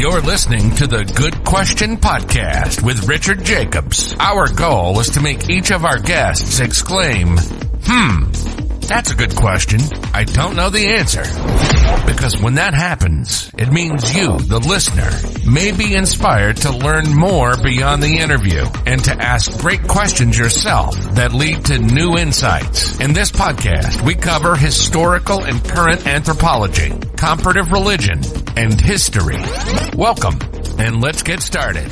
You're listening to the Good Question Podcast with Richard Jacobs. Our goal is to make each of our guests exclaim, that's a good question. I don't know the answer. Because when that happens, it means you, the listener, may be inspired to learn more beyond the interview and to ask great questions yourself that lead to new insights. In this podcast, we cover historical and current anthropology, comparative religion, and history. Welcome, and let's get started.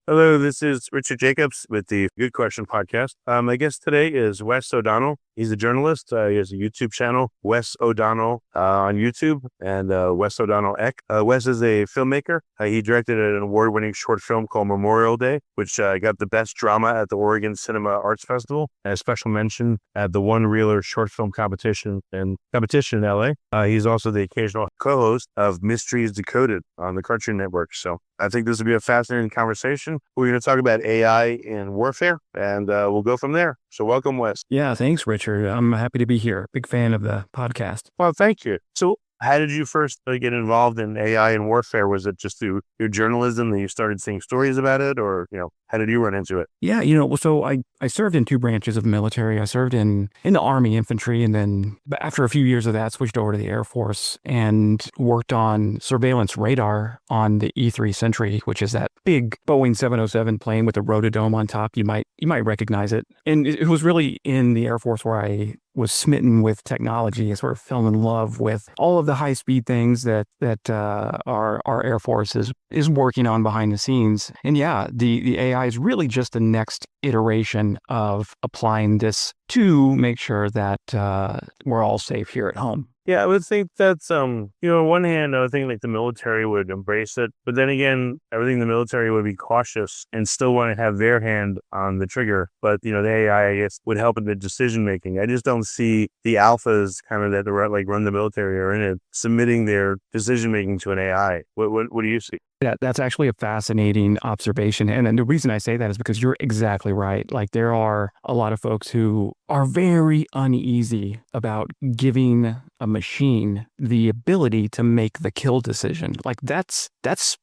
Hello, this is Richard Jacobs with the Good Question Podcast. My guest today is Wes O'Donnell. He's a journalist. He has a YouTube channel, Wes O'Donnell on YouTube, and Wes O'Donnell Eck. Wes is a filmmaker. He directed an award-winning short film called Memorial Day, which got the best drama at the Oregon Cinema Arts Festival, and a special mention at the One Reeler Short Film Competition in LA. He's also the occasional co-host of Mysteries Decoded on the Cartoon Network. So I think this will be a fascinating conversation. We're going to talk about AI in warfare, and we'll go from there. So welcome, Wes. Yeah, thanks, Richard. I'm happy to be here. Big fan of the podcast. Well, thank you. So how did you first get involved in AI and warfare? Was it just through your journalism that you started seeing stories about it, or, how did you run into it? Yeah, so I served in two branches of the military. I served in the Army infantry, and then after a few years of that, switched over to the Air Force and worked on surveillance radar on the E-3 Sentry, which is that big Boeing 707 plane with a rotodome on top. You might recognize it. And it was really in the Air Force where I was smitten with technology. I sort of fell in love with all of the high-speed things that our Air Force is working on behind the scenes. And yeah, the AI is really just the next iteration of applying this to make sure that we're all safe here at home. Yeah, I would think that's, on one hand, I would think like the military would embrace it. But then again, everything the military would be cautious and still want to have their hand on the trigger. But, the AI, I guess, would help in the decision making. I just don't see the alphas kind of that run the military or in it submitting their decision making to an AI. What do you see? That's actually a fascinating observation. And the reason I say that is because you're exactly right. Like, there are a lot of folks who are very uneasy about giving a machine the ability to make the kill decision. Like, that's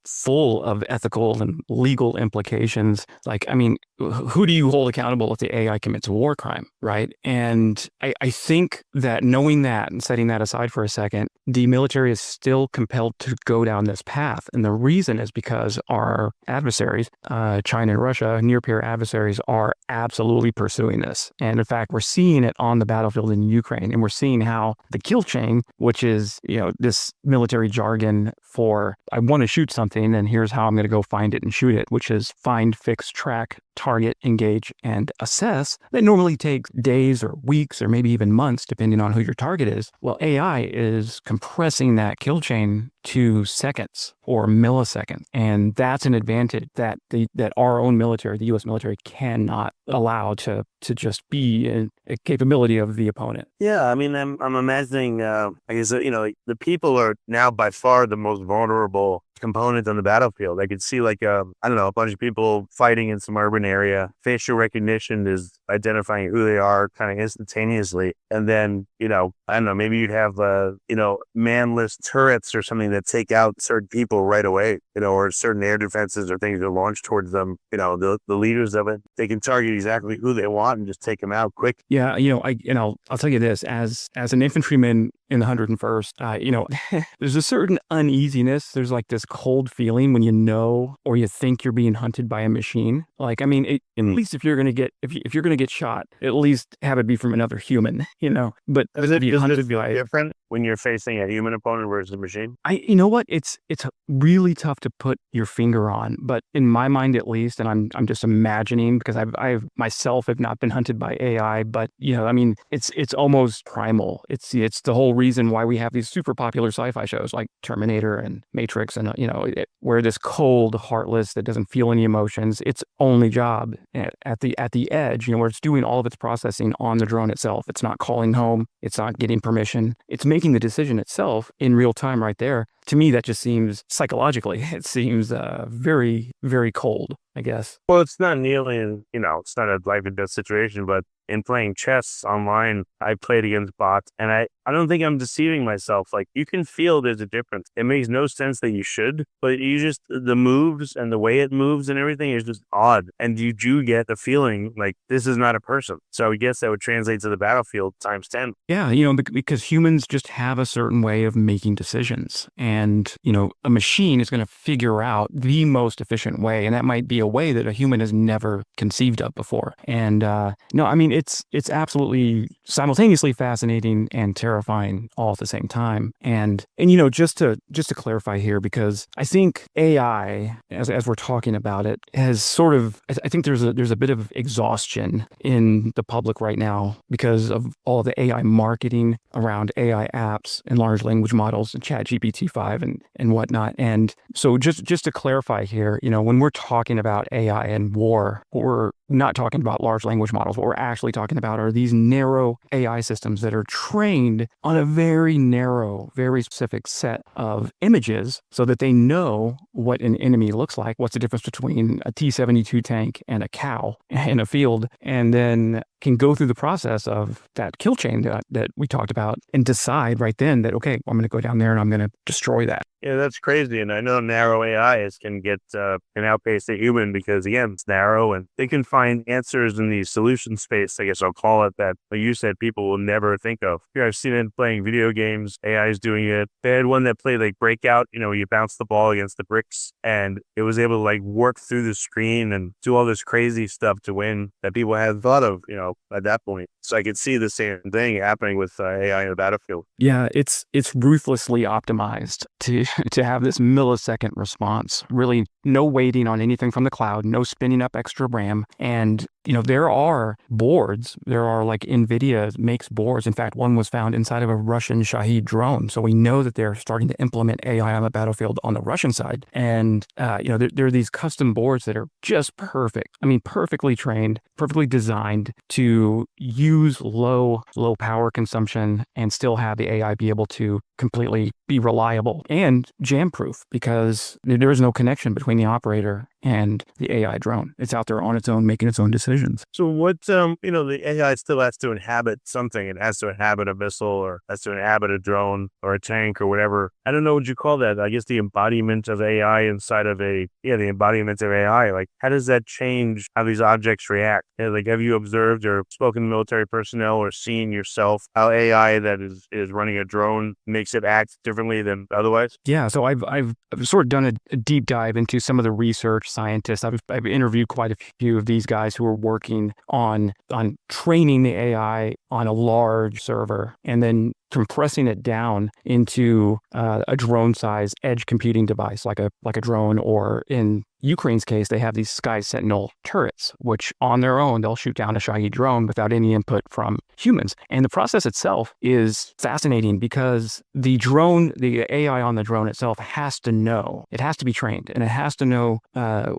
full of ethical and legal implications. Like, I mean, who do you hold accountable if the AI commits a war crime, right? And I think that knowing that and setting that aside for a second, the military is still compelled to go down this path. And the reason is because our adversaries, China and Russia, near-peer adversaries, are absolutely pursuing this. And in fact, we're seeing it on the battlefield in Ukraine. And we're seeing how the kill chain, which is, this military jargon for I want to shoot something and here's how I'm going to go find it and shoot it, which is find, fix, track, target, engage, and assess. That normally takes days or weeks or maybe even months, depending on who your target is. Well, AI is compressing that kill chain to seconds or milliseconds. And that's an advantage that our own military, the U.S. military, cannot allow to just be a capability of the opponent. Yeah, I mean, I'm imagining, I guess, the people are now by far the most vulnerable component on the battlefield. I could see a bunch of people fighting in some urban area. Facial recognition is identifying who they are kind of instantaneously. And then, maybe you'd have, manless turrets or something that take out certain people right away, or certain air defenses or things that launch towards them. The leaders of it, they can target exactly who they want and just take them out quick. Yeah, I'll tell you this, as an infantryman in the 101st, there's a certain uneasiness. There's like this cold feeling when or you think you're being hunted by a machine. Like, I mean, at least if you're gonna get shot, at least have it be from another human, But is it different when you're facing a human opponent versus a machine? You know what? It's really tough to put your finger on, but in my mind at least, and I'm just imagining because I've myself have not been hunted by AI, but it's almost primal. It's the whole reason why we have these super popular sci-fi shows like Terminator and Matrix, and where this cold, heartless, that doesn't feel any emotions, its only job at the edge, where it's doing all of its processing on the drone itself. It's not calling home. It's not getting permission. It's making the decision itself in real time right there. To me, that just seems psychologically, it seems very, very cold, I guess. Well, it's not nearly, it's not a life and death situation, but in playing chess online, I played against bots, and I don't think I'm deceiving myself. Like, you can feel there's a difference. It makes no sense that you should, but the moves and the way it moves and everything is just odd. And you do get the feeling like this is not a person. So I guess that would translate to the battlefield times 10. Yeah, because humans just have a certain way of making decisions. And, a machine is going to figure out the most efficient way. And that might be a way that a human has never conceived of before. And no, I mean, it's absolutely simultaneously fascinating and terrifying all at the same time. And just to clarify here, because I think AI, as we're talking about it, has sort of, I think there's a bit of exhaustion in the public right now because of all the AI marketing around AI apps and large language models and ChatGPT-5 and whatnot. And so just to clarify here, when we're talking about AI and war, we're not talking about large language models. What we're actually talking about are these narrow AI systems that are trained on a very narrow, very specific set of images so that they know what an enemy looks like, what's the difference between a T-72 tank and a cow in a field, and then can go through the process of that kill chain that we talked about and decide right then that, okay, I'm going to go down there and I'm going to destroy that. Yeah, that's crazy. And I know narrow AIs can outpace a human because, again, it's narrow and they can find answers in the solution space. I guess I'll call it that. Like you said, people will never think of. Here, I've seen it playing video games. AI is doing it. They had one that played like Breakout, you bounce the ball against the bricks and it was able to like work through the screen and do all this crazy stuff to win that people hadn't thought of, at that point. So I could see the same thing happening with AI in the battlefield. Yeah, it's ruthlessly optimized to have this millisecond response. Really, no waiting on anything from the cloud, no spinning up extra RAM. And there are boards. There are like NVIDIA makes boards. In fact, one was found inside of a Russian Shahed drone. So we know that they're starting to implement AI on the battlefield on the Russian side. And there are these custom boards that are just perfect. I mean, perfectly trained, perfectly designed to use low power consumption and still have the AI be able to completely be reliable and jam-proof because there is no connection between the operator and the AI drone. It's out there on its own, making its own decisions. So what, the AI still has to inhabit something. It has to inhabit a missile or has to inhabit a drone or a tank or whatever. I don't know what you call that. I guess the embodiment of AI inside of the embodiment of AI. Like, how does that change how these objects react? Like, have you observed or spoken to military personnel or seen yourself how AI that is running a drone makes it act differently than otherwise? Yeah. So I've sort of done a deep dive into some of the research scientists. I've interviewed quite a few of these guys who are working on training the AI on a large server and then compressing it down into a drone-sized edge computing device, like a drone, or in Ukraine's case, they have these Sky Sentinel turrets, which on their own, they'll shoot down a Shahed drone without any input from humans. And the process itself is fascinating because the AI on the drone itself has to know, it has to be trained, and it has to know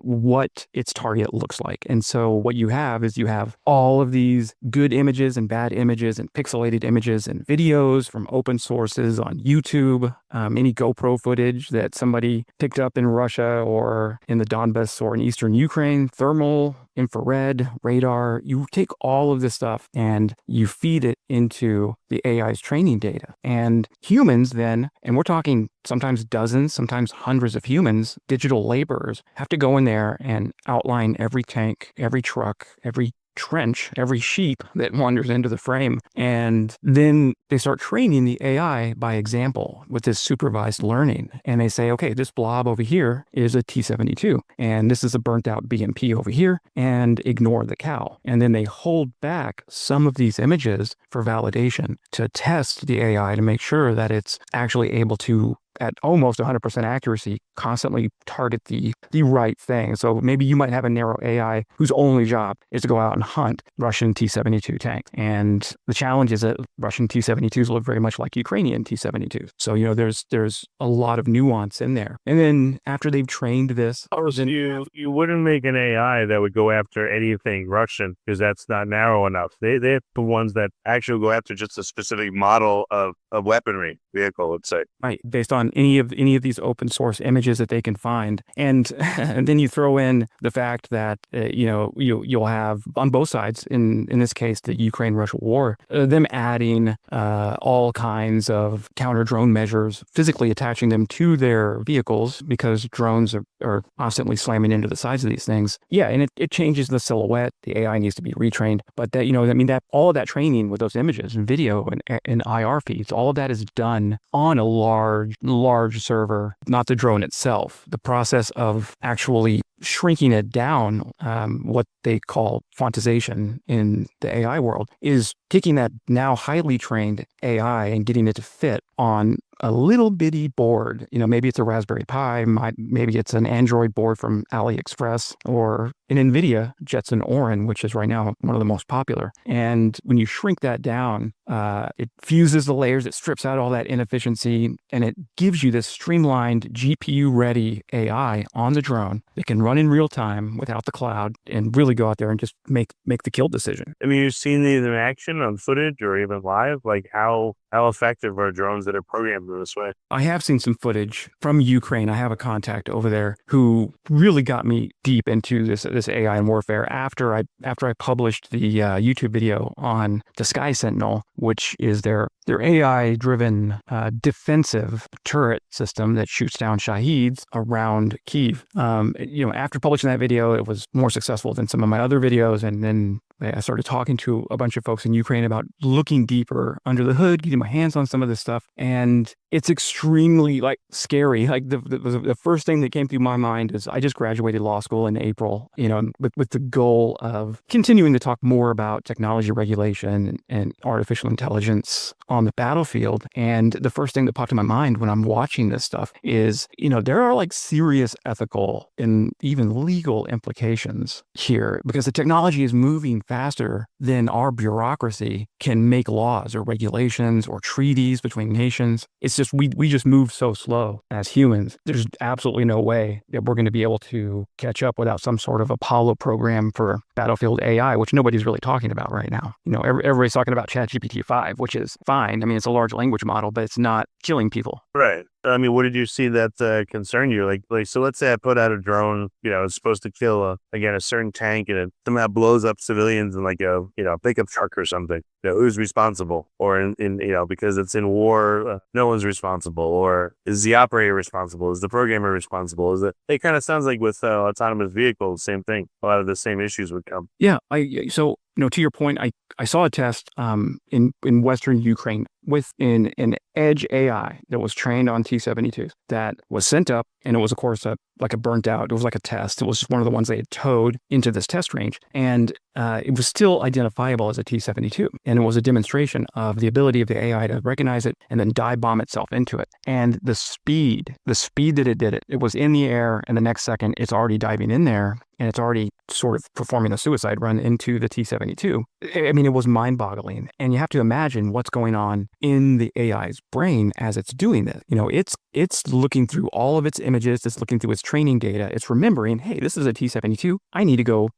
what its target looks like. And so what you have is all of these good images and bad images and pixelated images and videos from open sources on YouTube, any GoPro footage that somebody picked up in Russia or in the Donbass or in eastern Ukraine, thermal, infrared, radar. You take all of this stuff and you feed it into the AI's training data. And humans then, and we're talking sometimes dozens, sometimes hundreds of humans, digital laborers, have to go in there and outline every tank, every truck, every trench, every sheep that wanders into the frame. And then they start training the AI by example with this supervised learning. And they say, okay, this blob over here is a T-72, and this is a burnt out BMP over here, and ignore the cow. And then they hold back some of these images for validation to test the AI to make sure that it's actually able to, at almost 100% accuracy, constantly target the right thing. So maybe you might have a narrow AI whose only job is to go out and hunt Russian T-72 tanks. And the challenge is that Russian T-72s look very much like Ukrainian T-72s. So, there's a lot of nuance in there. And then after they've trained this... You wouldn't make an AI that would go after anything Russian because that's not narrow enough. They have the ones that actually go after just a specific model of weaponry vehicle, let's say. Right, based on any of these open source images that they can find. And, and then you throw in the fact that, you'll have on both sides, in this case, the Ukraine-Russia war, them adding all kinds of counter-drone measures, physically attaching them to their vehicles because drones are constantly slamming into the sides of these things. Yeah, and it changes the silhouette. The AI needs to be retrained. But that all of that training with those images and video and IR feeds, all of that is done on a large server, not the drone itself. The process of actually shrinking it down, what they call quantization in the AI world, is taking that now highly trained AI and getting it to fit on a little bitty board. Maybe it's a Raspberry Pi, maybe it's an Android board from AliExpress, or an NVIDIA Jetson Orin, which is right now one of the most popular. And when you shrink that down, it fuses the layers, it strips out all that inefficiency, and it gives you this streamlined GPU-ready AI on the drone that can run in real time without the cloud and really go out there and just make the kill decision. I mean, you've seen these in action on footage or even live. Like how effective are drones that are programmed in this way? I have seen some footage from Ukraine. I have a contact over there who really got me deep into this AI and warfare after I published the YouTube video on the Sky Sentinel, which is their AI-driven defensive turret system that shoots down Shaheeds around Kyiv. After publishing that video, it was more successful than some of my other videos, and then I started talking to a bunch of folks in Ukraine about looking deeper under the hood, getting my hands on some of this stuff. And it's extremely scary. The first thing that came through my mind is I just graduated law school in April, with the goal of continuing to talk more about technology regulation and artificial intelligence on the battlefield. And the first thing that popped in my mind when I'm watching this stuff is, there are serious ethical and even legal implications here, because the technology is moving faster than our bureaucracy can make laws or regulations or treaties between nations. It's just we just move so slow as humans. There's absolutely no way that we're going to be able to catch up without some sort of Apollo program for battlefield AI, which nobody's really talking about right now. Everybody's talking about ChatGPT 5, which is fine. I mean, it's a large language model, but it's not killing people. Right. I mean, what did you see that concerned you? So let's say I put out a drone, it's supposed to kill a certain tank, and it somehow blows up civilians in a pickup truck or something. Who's responsible? Or in because it's in war, no one's responsible. Or is the operator responsible? Is the programmer responsible? It kind of sounds like with autonomous vehicles, same thing. A lot of the same issues would come. Yeah. To your point, I saw a test in Western Ukraine with an edge AI that was trained on T-72s that was sent up, and it was, of course, a burnt out. It was like a test. It was one of the ones they had towed into this test range, and it was still identifiable as a T-72. And it was a demonstration of the ability of the AI to recognize it and then dive bomb itself into it. And the speed that it did it, it was in the air, and the next second it's already diving in there, and it's already sort of performing a suicide run into the T-72. I mean, it was mind-boggling. And you have to imagine what's going on in the AI's brain as it's doing this. It's looking through all of its images, it's looking through its training data, it's remembering, hey, this is a T-72. I need to go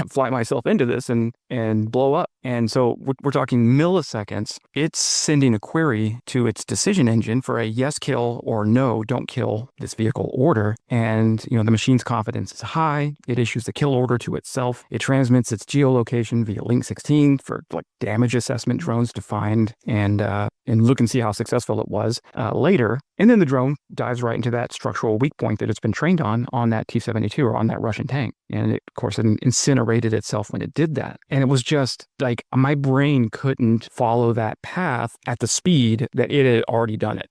fly myself into this and blow up. And so we're talking milliseconds. It's sending a query to its decision engine for a yes kill or no, don't kill this vehicle order. And, the machine's confidence is high. It issues the kill order to itself. It transmits its geolocation via Link 16 for damage assessment drones to find and look and see how successful it was later. And then the drone dives right into that structural weak point that it's been trained on that T-72 or on that Russian tank. And it, of course, it incinerated itself when it did that. And it was just my brain couldn't follow that path at the speed that it had already done it.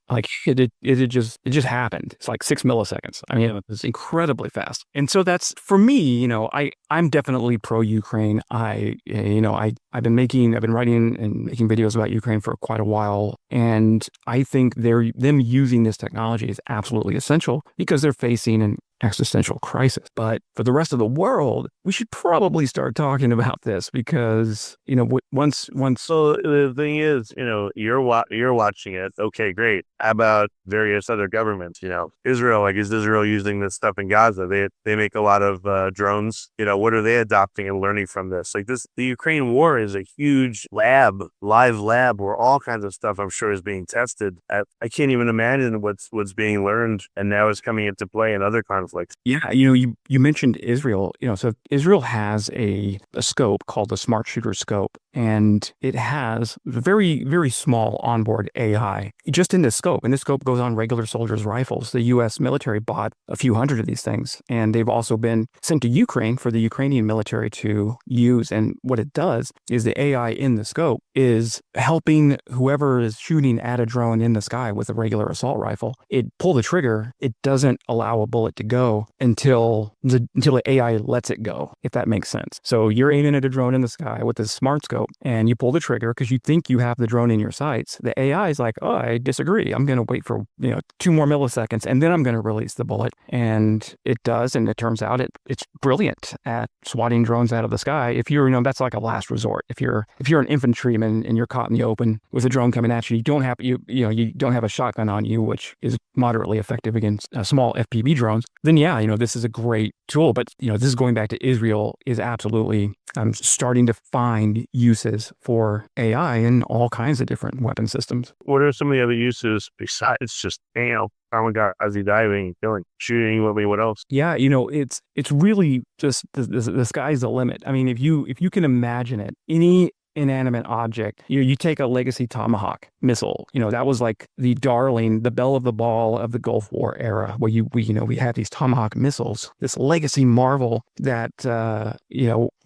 It just happened. It's 6 milliseconds. I mean, it was incredibly fast. And so that's, for me, I'm definitely pro-Ukraine. I've been writing and making videos about Ukraine for quite a while. And I think them using this technology is absolutely essential because they're facing an existential crisis. But for the rest of the world, we should probably start talking about this because, once. So the thing is, you're watching it. Okay, great. How about various other governments? Israel, is Israel using this stuff in Gaza? They make a lot of drones. What are they adopting and learning from this? The Ukraine war is a huge live lab where all kinds of stuff I'm sure is being tested. I can't even imagine what's being learned and now is coming into play in other conflicts. Yeah, you mentioned Israel. So Israel has a scope called the Smart Shooter Scope, and it has very, very small onboard AI just in this scope. And this scope goes on regular soldiers' rifles. The U.S. military bought a few hundred of these things, and they've also been sent to Ukraine for the Ukrainian military to use. And what it does is the AI in the scope is helping whoever is shooting at a drone in the sky with a regular assault rifle. It pull the trigger. It doesn't allow a bullet to go until the AI lets it go, if that makes sense. So you're aiming at a drone in the sky with this smart scope, and you pull the trigger because you think you have the drone in your sights. The AI is like, oh, I disagree. I'm going to wait for 2 more milliseconds, and then I'm going to release the bullet. And it does, and it turns out it's brilliant at swatting drones out of the sky. If you're, that's like a last resort. If you're an infantryman and you're caught in the open with a drone coming at you, you don't have a shotgun on you, which is moderately effective against small FPV drones. Then this is a great tool. But this is going back to Israel is absolutely starting to find uses for AI in all kinds of different weapon systems. What are some of the other uses besides just, oh my God, as he diving, killing, shooting, what else? Yeah, it's really just the sky's the limit. I mean, if you can imagine it, any inanimate object, you take a legacy Tomahawk missile, that was like the darling, the belle of the ball of the Gulf War era, where we had these Tomahawk missiles, this legacy marvel that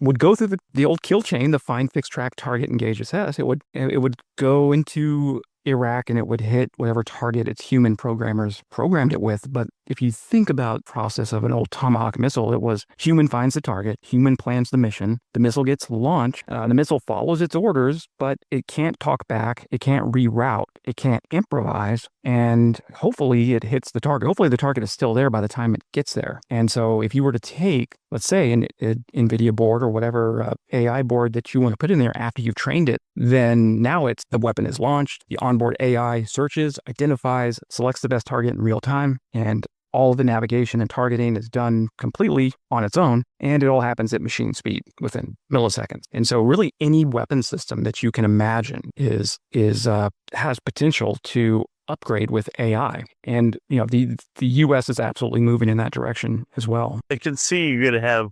would go through the old kill chain, the find, fix, track, target, engage, assess. It would go into Iraq and it would hit whatever target its human programmers programmed it with. But if you think about the process of an old Tomahawk missile, it was human finds the target, human plans the mission, the missile gets launched, the missile follows its orders, but it can't talk back, it can't reroute, it can't improvise, and hopefully it hits the target. Hopefully the target is still there by the time it gets there. And so if you were to take, let's say, an NVIDIA board or whatever AI board that you want to put in there after you've trained it, then now the weapon is launched, the onboard AI searches, identifies, selects the best target in real time, and all of the navigation and targeting is done completely on its own, and it all happens at machine speed within milliseconds. And so really any weapon system that you can imagine has potential to upgrade with AI. And, the U.S. is absolutely moving in that direction as well. I can see you're going to have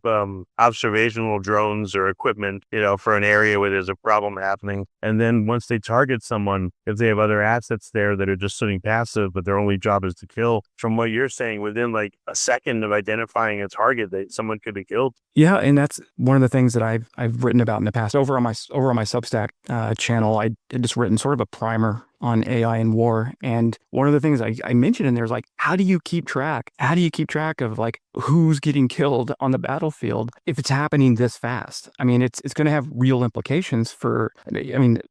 observational drones or equipment, for an area where there's a problem happening. And then once they target someone, if they have other assets there that are just sitting passive, but their only job is to kill, from what you're saying, within like a second of identifying a target, someone could be killed. Yeah, and that's one of the things that I've written about in the past. Over on my Substack channel, I had just written sort of a primer on AI and war. And one of the things I mentioned in there is like, how do you keep track? How do you keep track of like who's getting killed on the battlefield if it's happening this fast? I mean, it's going to have real implications for,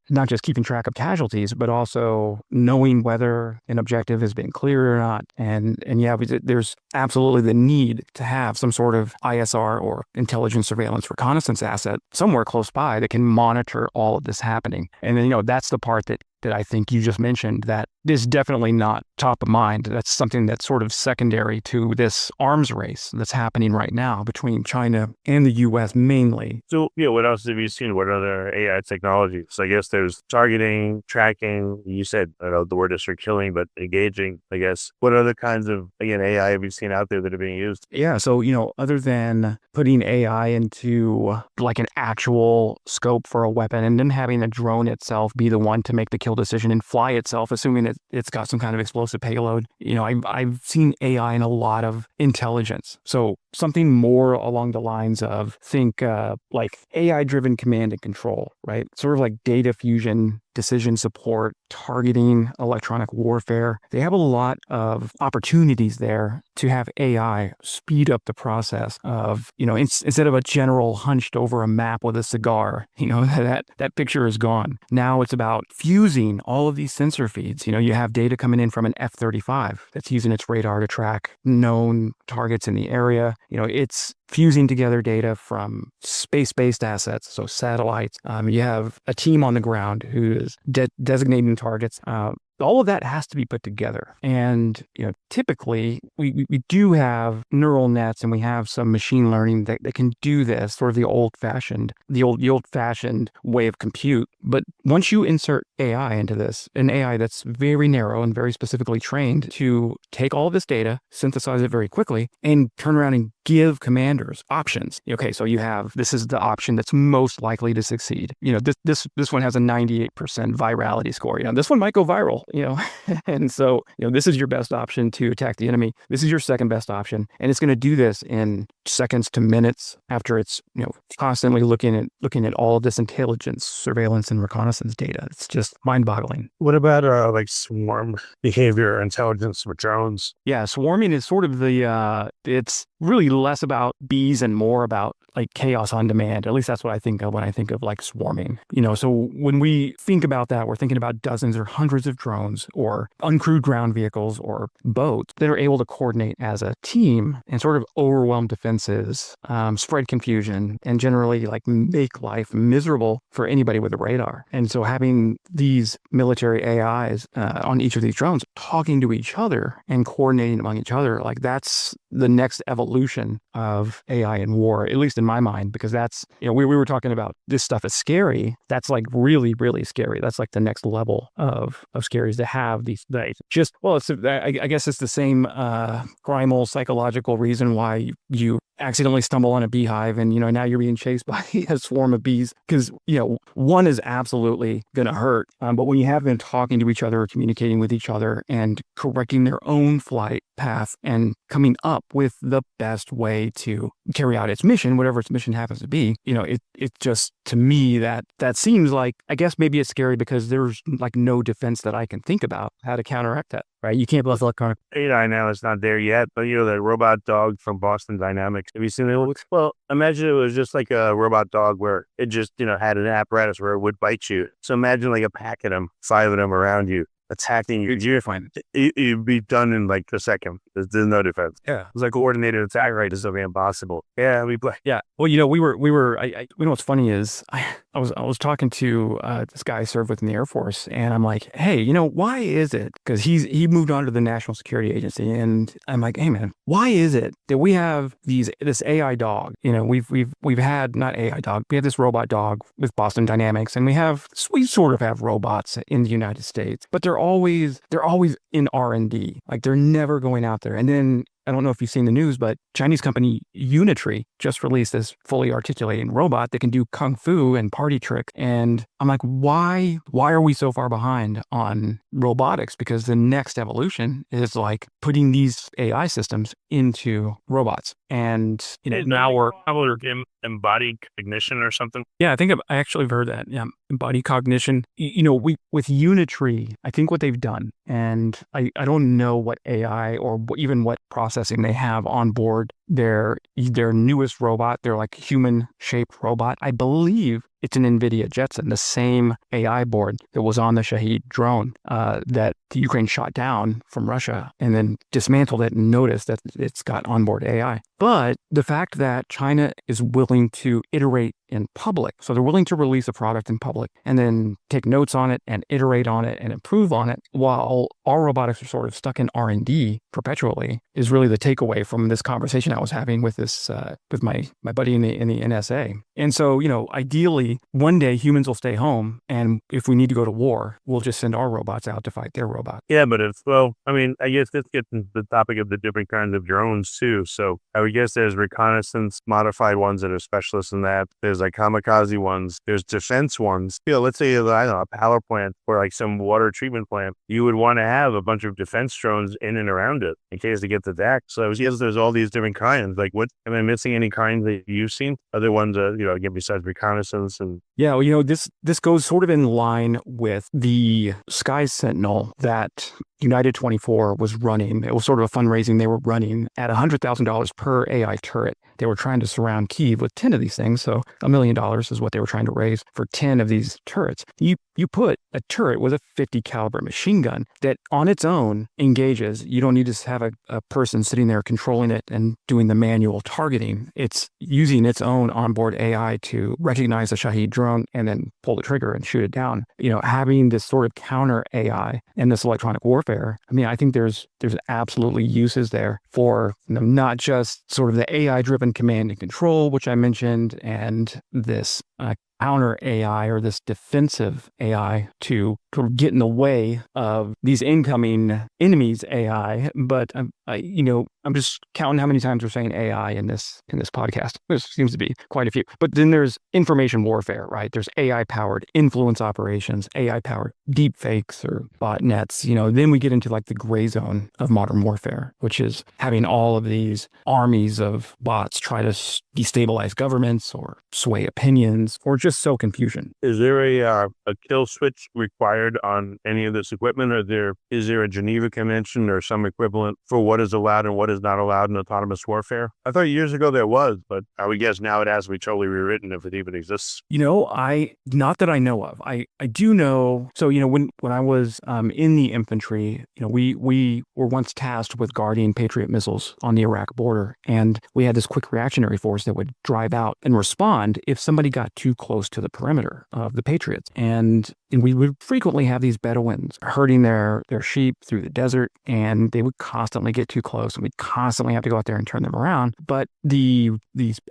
not just keeping track of casualties, but also knowing whether an objective has been cleared or not. And yeah, there's absolutely the need to have some sort of ISR or intelligence, surveillance, reconnaissance asset somewhere close by that can monitor all of this happening. And then, that's the part that I think you just mentioned that is definitely not top of mind. That's something that's sort of secondary to this arms race that's happening right now between China and the U.S. mainly. So, what else have you seen? What other AI technologies? So I guess there's targeting, tracking. You said, I don't know the word is for killing, but engaging, I guess. What other kinds of, AI have you seen out there that are being used? Yeah. So, other than putting AI into like an actual scope for a weapon and then having the drone itself be the one to make the kill decision and fly itself, assuming it's got some kind of explosive payload. I've seen AI in a lot of intelligence. So something more along the lines of think like AI-driven command and control, right? Sort of like data fusion decision support, targeting, electronic warfare. They have a lot of opportunities there to have AI speed up the process of, instead of a general hunched over a map with a cigar, that picture is gone. Now it's about fusing all of these sensor feeds. You have data coming in from an F-35 that's using its radar to track known targets in the area. It's fusing together data from space-based assets, so satellites. You have a team on the ground who is designating targets. All of that has to be put together. And, typically we do have neural nets and we have some machine learning that can do this, sort of the old-fashioned way of compute. But once you insert AI into this, an AI that's very narrow and very specifically trained to take all of this data, synthesize it very quickly, and turn around and give commanders options. Okay, so this is the option that's most likely to succeed. This one has a 98% virality score. This one might go viral, and so, this is your best option to attack the enemy. This is your second best option. And it's going to do this in seconds to minutes after it's, constantly looking at all of this intelligence, surveillance, and reconnaissance data. It's just mind-boggling. What about swarm behavior, intelligence with drones? Yeah, swarming is sort of it's really less about bees and more about chaos on demand. At least that's what I think of when I think of swarming. So when we think about that, we're thinking about dozens or hundreds of drones or uncrewed ground vehicles or boats that are able to coordinate as a team and sort of overwhelm defenses, spread confusion, and generally make life miserable for anybody with a radar. And so having these military AIs on each of these drones talking to each other and coordinating among each other, that's the next evolution of AI in war, at least in my mind, because that's, we were talking about this stuff is scary. That's really, really scary. That's the next level of scary, to have these I guess it's the same primal psychological reason why you accidentally stumble on a beehive and now you're being chased by a swarm of bees, because one is absolutely going to hurt, but when you have them talking to each other, communicating with each other, and correcting their own flight path and coming up with the best way to carry out its mission, whatever its mission happens to be, it just, to me, that seems I guess maybe it's scary because there's no defense that I can think about how to counteract that. Right, you can't bluff electronic. AI now is not there yet, but that robot dog from Boston Dynamics. Have you seen it? Well, imagine it was just a robot dog where it just had an apparatus where it would bite you. So imagine a pack of them, 5 of them around you, attacking you. You're fine. You'd be done in a second. There's no defense. Yeah, it's coordinated attack. Right, it's something impossible. Yeah, we play. Yeah. Well, we were. What's funny is I was talking to this guy I served with in the Air Force, and I'm like, hey, why is it? Because he moved on to the National Security Agency, and I'm like, hey man, why is it that we have this AI dog? We've had not AI dog. We have this robot dog with Boston Dynamics, and we sort of have robots in the United States, but they're always in R&D. They're never going out there. And then I don't know if you've seen the news, but Chinese company Unitree just released this fully articulating robot that can do kung fu and party trick. And I'm like, why are we so far behind on robotics? Because the next evolution is putting these AI systems into robots. And now we're embodied cognition or something. Yeah, I think I actually heard that. Yeah, embodied cognition. With Unitree, I think what they've done, and I don't know what AI or even what processing they have on board their newest robot, their human-shaped robot. I believe it's an NVIDIA Jetson, the same AI board that was on the Shahed drone that the Ukraine shot down from Russia and then dismantled it and noticed that it's got onboard AI. But the fact that China is willing to iterate in public, so they're willing to release a product in public and then take notes on it and iterate on it and improve on it, while our robotics are sort of stuck in R&D perpetually, is really the takeaway from this conversation I was having with with my buddy in the NSA. And so, ideally, one day humans will stay home, and if we need to go to war, we'll just send our robots out to fight their robots. Yeah, but I guess this gets into the topic of the different kinds of drones too. So I would guess there's reconnaissance modified ones that are specialists in that. There's kamikaze ones. There's defense ones. Let's say, a power plant or some water treatment plant. You would want to have a bunch of defense drones in and around it in case it gets attacked. So yes, there's all these different kinds. What am I missing? Any kinds that you've seen? Other ones, again, besides reconnaissance and Yeah, well, this goes sort of in line with the Sky Sentinel that United 24 was running. It was sort of a fundraising they were running at $100,000 per AI turret. They were trying to surround Kyiv with 10 of these things, so $1 million is what they were trying to raise for 10 of these turrets. You put a turret with a 50 caliber machine gun that on its own engages. You don't need to have a person sitting there controlling it and doing the manual targeting. It's using its own onboard AI to recognize a Shahed drone and then pull the trigger and shoot it down. Having this sort of counter AI and this electronic warfare, I mean, I think there's absolutely uses there for not just sort of the AI-driven command and control, which I mentioned, and this counter AI or this defensive AI to sort of get in the way of these incoming enemies AI. But I'm just counting how many times we're saying AI in this podcast. There seems to be quite a few. But then there's information warfare, right? There's AI-powered influence operations, AI-powered deep fakes or botnets. Then we get into like the gray zone of modern warfare, which is having all of these armies of bots try to destabilize governments or sway opinions or just sow confusion. Is there a kill switch required on any of this equipment, or is there a Geneva Convention or some equivalent for what is allowed and what is not allowed in autonomous warfare? I thought years ago there was, but I would guess now it has to be totally rewritten if it even exists. Not that I know of. I do know. So when I was in the infantry, we were once tasked with guarding Patriot missiles on the Iraq border, and we had this quick reactionary force that would drive out and respond if somebody got too close to the perimeter of the Patriots. And we would frequently have these Bedouins herding their sheep through the desert, and they would constantly get too close, and we'd constantly have to go out there and turn them around. But the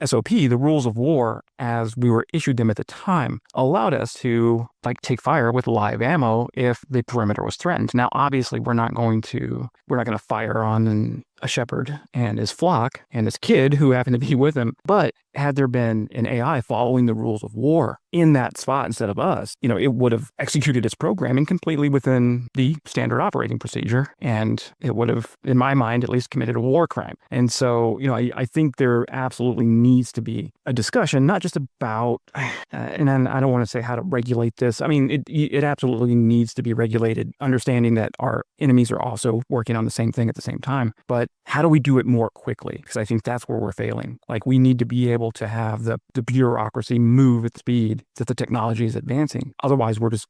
SOP, the rules of war, as we were issued them at the time, allowed us to take fire with live ammo if the perimeter was threatened. Now, obviously, we're not going to fire on a shepherd and his flock and his kid who happened to be with him. But had there been an AI following the rules of war in that spot instead of us, it would have executed its programming completely within the standard operating procedure. And it would have, in my mind, at least committed a war crime. And so, I think there absolutely needs to be a discussion, not just about, and I don't want to say how to regulate this. I mean, it absolutely needs to be regulated, understanding that our enemies are also working on the same thing at the same time. But how do we do it more quickly? Because I think that's where we're failing. We need to be able to have the bureaucracy move at the speed that the technology is advancing. Otherwise, we're just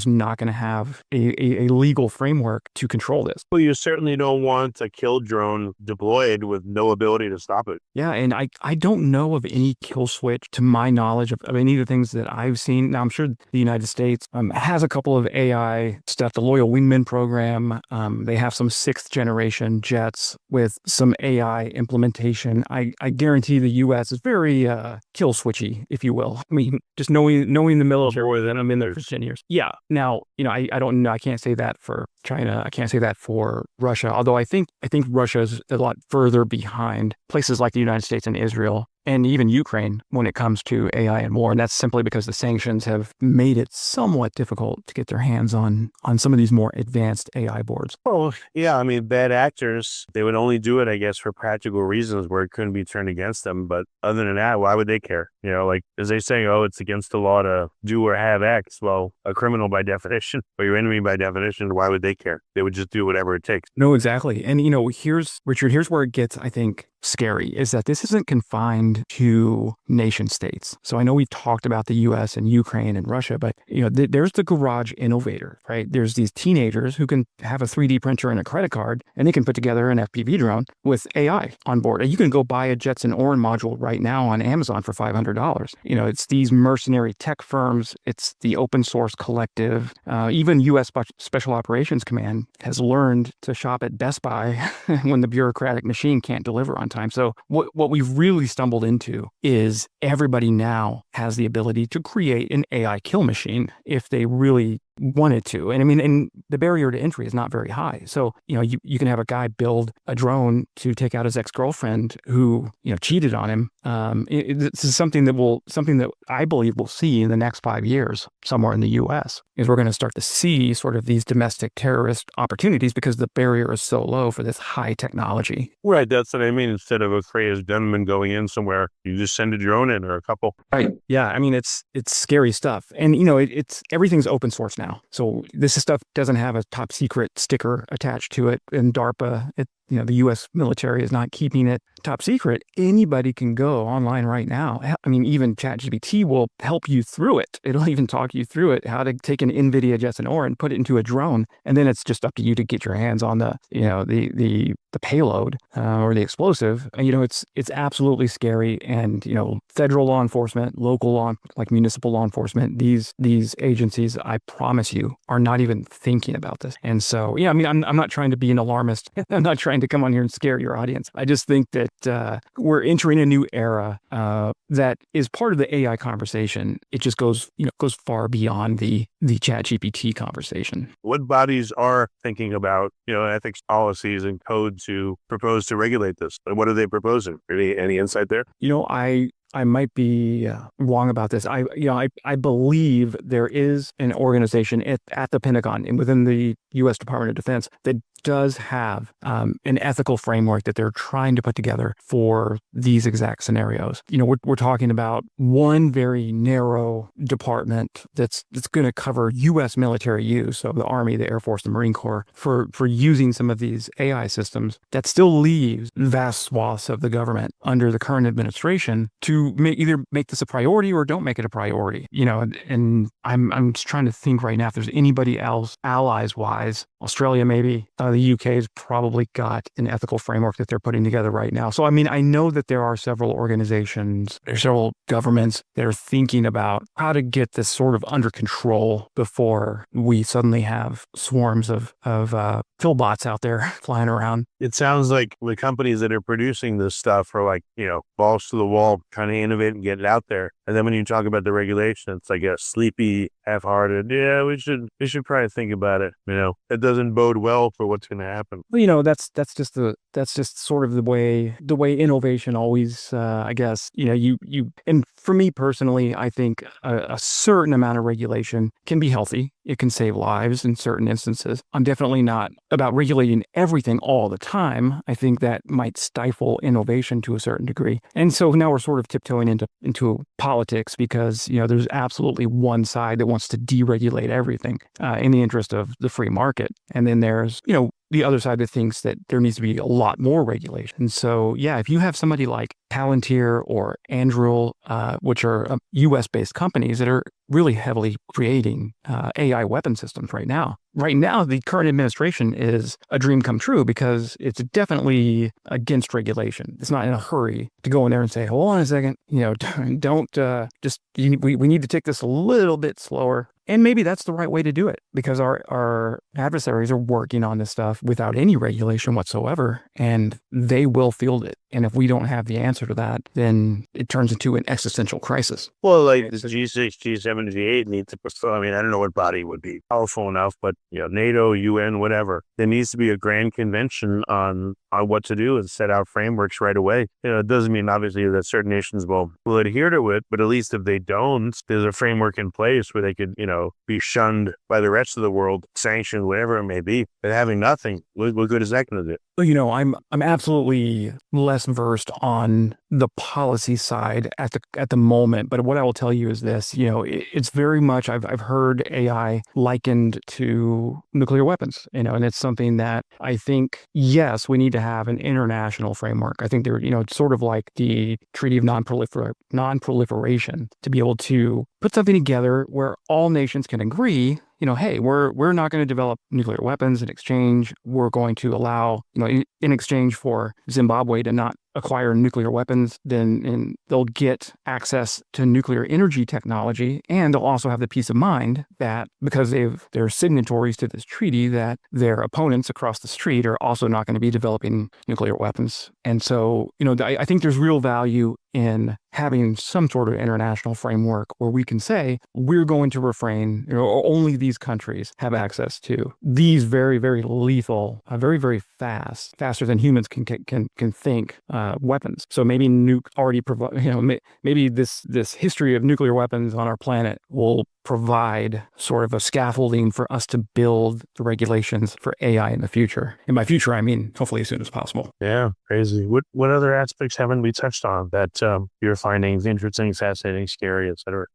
not going to have a legal framework to control this. Well, you certainly don't want a kill drone deployed with no ability to stop it. Yeah, and I don't know of any kill switch to my knowledge of any of the things that I've seen. Now, I'm sure the United States has a couple of AI stuff, the Loyal Wingman program. They have some 6th generation jets with some AI implementation. I guarantee the U.S. is very kill switchy, if you will. I mean, just knowing the military, then I'm in there for 10 years. Yeah. Now, I don't know. I can't say that for China. I can't say that for Russia. Although I think Russia is a lot further behind places like the United States and Israel and even Ukraine when it comes to AI and war. And that's simply because the sanctions have made it somewhat difficult to get their hands on some of these more advanced AI boards. Oh, yeah. I mean, bad actors, they would only do it, I guess, for practical reasons where it couldn't be turned against them. But other than that, why would they care? As they say, it's against the law to do or have X. Well, a criminal by definition, or your enemy by definition, why would they care? They would just do whatever it takes. No, exactly. And, here's where it gets, I think, scary, is that this isn't confined to nation states. So I know we've talked about the US and Ukraine and Russia, but there's the garage innovator, right? There's these teenagers who can have a 3D printer and a credit card, and they can put together an FPV drone with AI on board. And you can go buy a Jetson Orin module right now on Amazon for $500. It's these mercenary tech firms. It's the open source collective. Even US Special Operations Command has learned to shop at Best Buy when the bureaucratic machine can't deliver on time. So what we've really stumbled into is everybody now has the ability to create an AI kill machine if they really wanted to. And I mean, and the barrier to entry is not very high. So, you can have a guy build a drone to take out his ex-girlfriend who, cheated on him. This is something that I believe we'll see in the next 5 years somewhere in the U.S. is we're going to start to see sort of these domestic terrorist opportunities because the barrier is so low for this high technology. Right. That's what I mean. Instead of a crazed gunman going in somewhere, you just send a drone in or a couple. Right. Yeah. I mean, it's scary stuff. And, it's everything's open source now. So this stuff doesn't have a top secret sticker attached to it. And DARPA, the U.S. military is not keeping it top secret. Anybody can go online right now. I mean, even ChatGPT will help you through it. It'll even talk you through it, how to take an NVIDIA Jetson Ore and put it into a drone. And then it's just up to you to get your hands on the payload or the explosive. It's absolutely scary. And, federal law enforcement, local law, like municipal law enforcement, these agencies, I promise you, are not even thinking about this. And so, I mean, I'm not trying to be an alarmist. I'm not trying to come on here and scare your audience. I just think that we're entering a new era that is part of the AI conversation. It just goes far beyond the ChatGPT conversation. What bodies are thinking about, ethics policies and code to propose to regulate this? And what are they proposing? Any insight there? I might be wrong about this. I believe there is an organization at the Pentagon and within the U.S. Department of Defense that does have an ethical framework that they're trying to put together for these exact scenarios. We're talking about one very narrow department that's going to cover U.S. military use, so the Army, the Air Force, the Marine Corps, for using some of these AI systems. That still leaves vast swaths of the government under the current administration to either make this a priority or don't make it a priority. And I'm just trying to think right now if there's anybody else, allies-wise, Australia maybe. The UK has probably got an ethical framework that they're putting together right now. So, I mean, I know that there are several organizations, there's several governments that are thinking about how to get this sort of under control before we suddenly have swarms of pillbots out there flying around. It sounds like the companies that are producing this stuff are like, balls to the wall, trying to innovate and get it out there. And then when you talk about the regulation, it's like a sleepy, half-hearted, we should probably think about it. It doesn't bode well for what's going to happen. Well, that's just sort of the way innovation always, I guess, and for me personally, I think a certain amount of regulation can be healthy. It can save lives in certain instances. I'm definitely not about regulating everything all the time. I think that might stifle innovation to a certain degree. And so now we're sort of tiptoeing into politics because, there's absolutely one side that wants to deregulate everything in the interest of the free market. And then there's, the other side that thinks that there needs to be a lot more regulation. So, if you have somebody like Palantir or Anduril, which are U.S.-based companies that are really heavily creating AI weapon systems right now. Right now, the current administration is a dream come true because it's definitely against regulation. It's not in a hurry to go in there and say, hold on a second, don't we need to take this a little bit slower. And maybe that's the right way to do it because our adversaries are working on this stuff without any regulation whatsoever, and they will field it. And if we don't have the answer to that, then it turns into an existential crisis. Well, like this G6, G7, G8 need to, I don't know what body would be powerful enough, but NATO, UN, whatever. There needs to be a grand convention on what to do and set out frameworks right away. It doesn't mean obviously that certain nations will adhere to it, but at least if they don't, there's a framework in place where they could, be shunned by the rest of the world, sanctioned, whatever it may be. But having nothing, what good is that going to do? Well, I'm absolutely less versed on the policy side at the moment. But what I will tell you is this: it's very much I've heard AI likened to nuclear weapons. And it's something that I think yes, we need to have an international framework. I think it's sort of like the Treaty of Non-Proliferation to be able to put something together where all nations can agree. Hey, we're not going to develop nuclear weapons in exchange. We're going to allow, in exchange for Zimbabwe to not acquire nuclear weapons, then they'll get access to nuclear energy technology, and they'll also have the peace of mind that because they're signatories to this treaty, that their opponents across the street are also not going to be developing nuclear weapons. And so, I think there's real value in having some sort of international framework where we can say we're going to refrain, only these countries have access to these very, very lethal, very, very faster than humans can think weapons. So maybe nuke already provide, maybe this history of nuclear weapons on our planet will provide sort of a scaffolding for us to build the regulations for AI in the future. In my future, I mean, hopefully as soon as possible. Yeah, crazy. What other aspects haven't we touched on that you're finding interesting, fascinating, scary, etc.?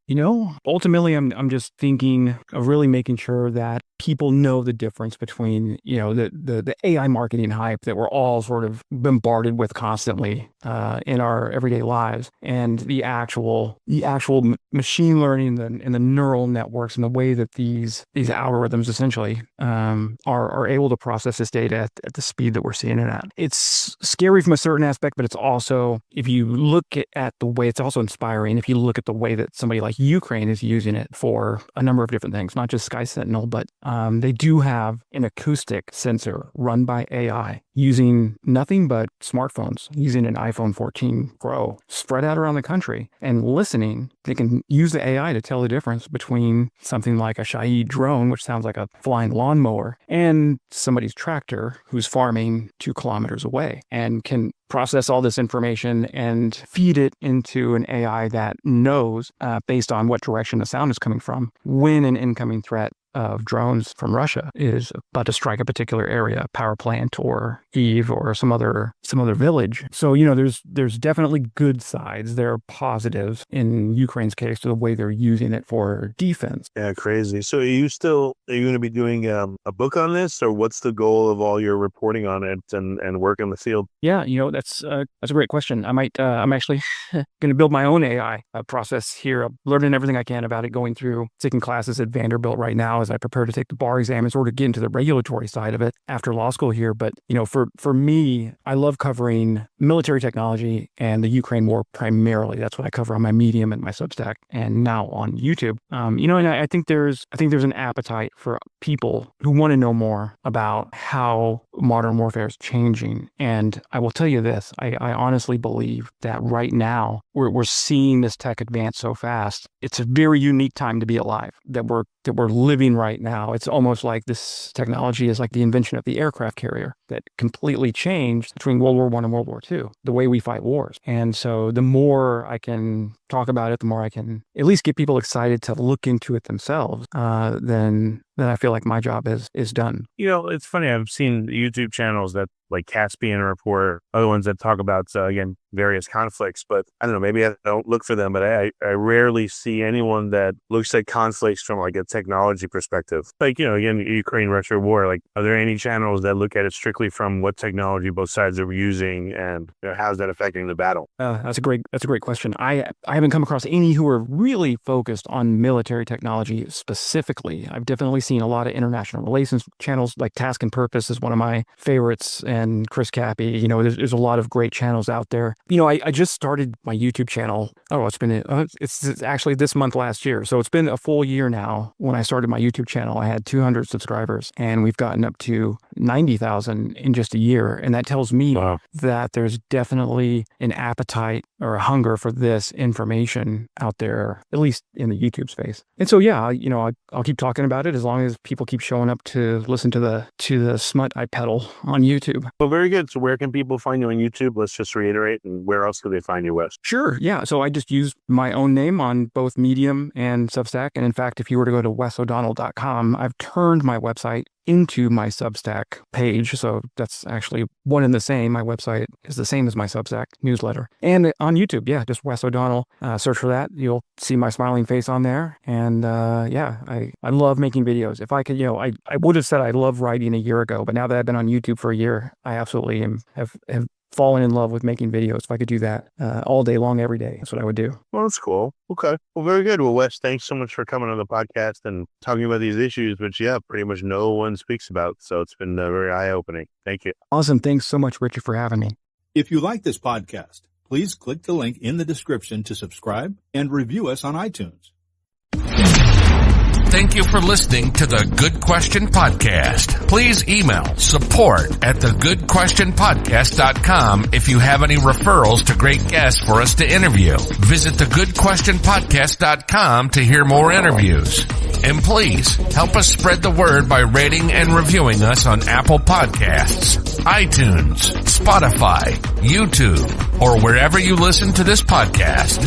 Ultimately, I'm just thinking of really making sure that people know the difference between, the AI marketing hype that we're all sort of bombarded with constantly in our everyday lives, and the actual machine learning and the neural networks and the way that these algorithms essentially are able to process this data at the speed that we're seeing it at. It's scary from a certain aspect, but it's also, if you look at the way, it's also inspiring if you look at the way that somebody like Ukraine is using it for a number of different things, not just Sky Sentinel, but they do have an acoustic sensor run by AI using nothing but smartphones, using an iPhone 14 Pro spread out around the country and listening. They can use the AI to tell the difference between something like a Shahid drone, which sounds like a flying lawnmower, and somebody's tractor who's farming 2 kilometers away, and can process all this information and feed it into an AI that knows, based on what direction the sound is coming from, when an incoming threat of drones from Russia is about to strike a particular area, a power plant or Eve or some other village. So, there's definitely good sides. There are positives in Ukraine's case to the way they're using it for defense. Yeah, crazy. So are you going to be doing a book on this, or what's the goal of all your reporting on it and work in the field? Yeah, that's a great question. I'm actually going to build my own AI process here. I'm learning everything I can about it, going through taking classes at Vanderbilt right now as I prepare to take the bar exam and sort of get into the regulatory side of it after law school here. But, for me, I love covering military technology and the Ukraine war primarily. That's what I cover on my Medium and my Substack and now on YouTube. And I think there's an appetite for people who want to know more about how modern warfare is changing. And I will tell you this, I honestly believe that right now we're seeing this tech advance so fast. It's a very unique time to be alive, that we're living right now. It's almost like this technology is like the invention of the aircraft carrier that completely changed between World War I and World War II, the way we fight wars. And so the more I can talk about it, the more I can at least get people excited to look into it themselves, then I feel like my job is done. It's funny. I've seen YouTube channels that like Caspian Report, other ones that talk about, again, various conflicts, but I don't know, maybe I don't look for them, but I rarely see anyone that looks at conflicts from like a technology perspective. Like, again, Ukraine-Russia war, like, are there any channels that look at it strictly from what technology both sides are using and how's that affecting the battle? That's a great question. I haven't come across any who are really focused on military technology specifically. I've definitely seen a lot of international relations channels, like Task and Purpose is one of my favorites, and Chris Cappy. There's a lot of great channels out there. I just started my YouTube channel. It's actually this month last year. So it's been a full year now. When I started my YouTube channel, I had 200 subscribers, and we've gotten up to 90,000 in just a year. And that tells me that there's definitely an appetite or a hunger for this information out there, at least in the YouTube space. And so, yeah, I'll keep talking about it as long as people keep showing up to listen to the smut I peddle on YouTube. Well, very good. So where can people find you on YouTube? Let's just reiterate. And where else do they find you, Wes? Sure. Yeah. So I just use my own name on both Medium and Substack. And in fact, if you were to go to wesodonnell.com, I've turned my website into my Substack page. So that's actually one and the same. My website is the same as my Substack newsletter. And on YouTube, yeah, just Wes O'Donnell. Search for that. You'll see my smiling face on there. And I love making videos. If I could, I would have said I love writing a year ago, but now that I've been on YouTube for a year, I absolutely have fallen in love with making videos. If I could do that all day long, every day, that's what I would do. Well, that's cool. Okay. Well, very good. Well, Wes, thanks so much for coming on the podcast and talking about these issues, which, pretty much no one speaks about. So it's been very eye-opening. Thank you. Awesome. Thanks so much, Richard, for having me. If you like this podcast, please click the link in the description to subscribe and review us on iTunes. Thank you for listening to the Good Question Podcast. Please email support@thegoodquestionpodcast.com if you have any referrals to great guests for us to interview. Visit thegoodquestionpodcast.com to hear more interviews. And please help us spread the word by rating and reviewing us on Apple Podcasts, iTunes, Spotify, YouTube, or wherever you listen to this podcast.